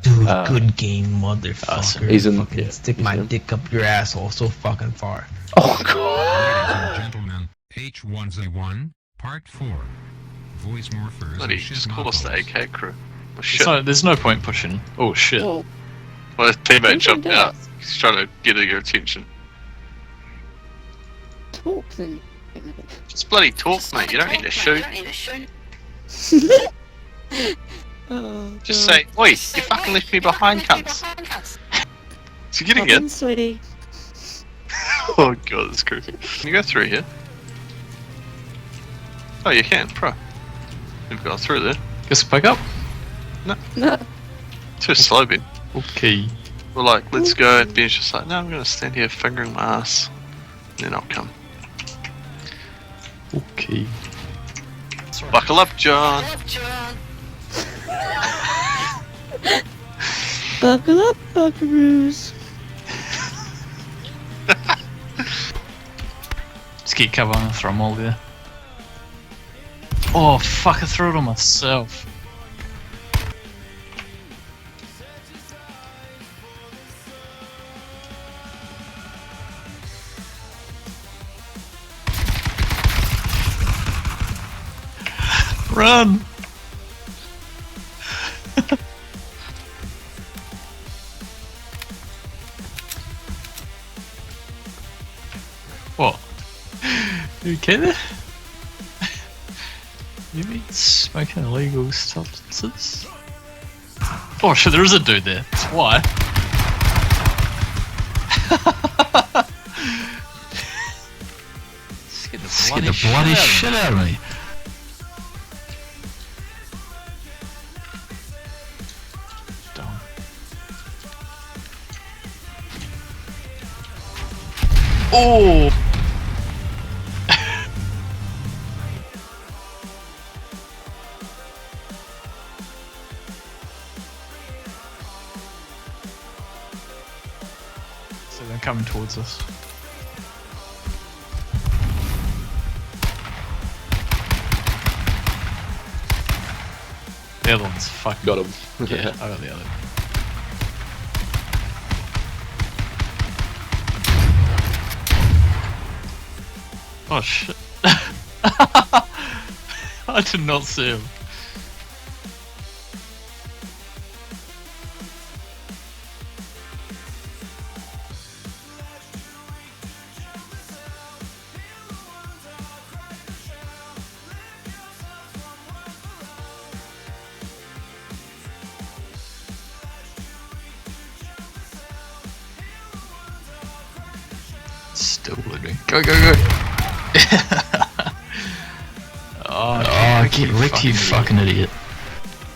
Dude, good game, motherfucker. Awesome. He's in. Fucking Yeah, stick my dick up your asshole so fucking far. Oh god. Ladies and gentlemen, H1Z1, Part 4. Voice morphers. Bloody, and just shit call us the knuckles. AK crew. Oh, shit. There's no point pushing. Oh shit. Well, Well, his teammate Who jumped did out. that? He's trying to get your attention. talk then. Just bloody talk, mate. You don't need to shoot. Oh, Just God. say, oi, you fucking left me behind, cunts. Is he getting Come in, it? sweetie. Oh god, that's creepy. Can you go through here? Oh, you can, pro. You've gone through there. Guess we'll pick up. No. Too slow, Ben. Okay. We're like, let's go, and Ben's just like, no, I'm gonna stand here fingering my ass. And then I'll come. Okay. Buckle up, John. Buckle up, Buckaroos. Just get cover and throw them all there. Oh fuck, I threw it on myself. Run! What? You okay there? You mean smoking illegal substances? Oh shit, there is a dude there. That's why. Scared the bloody shit out of me. Dumb. Oh! So they're coming towards us. The other one's fucking... Got him. Yeah, I got the other. Oh shit. I did not see him. Still loading. Go, go, go! Oh, get wrecked, you fucking idiot.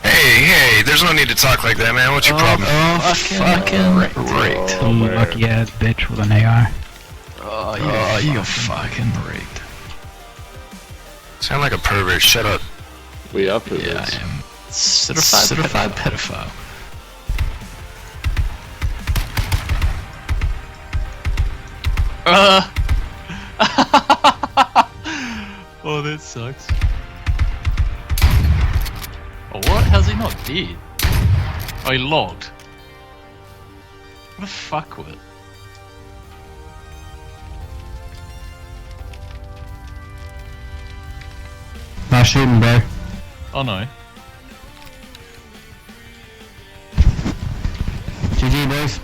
Hey, there's no need to talk like that, man. What's your problem? Oh, fucking wrecked. Some lucky ass bitch with an AR. Oh, you're fucking wrecked. Sound like a pervert. Shut up. We are for Yeah, this. I am. Certified pedophile. Oh, that sucks. Oh, what? How's he not dead? Oh, he logged. What a fuckwit. Not shooting, bro. Oh no. GG, boys.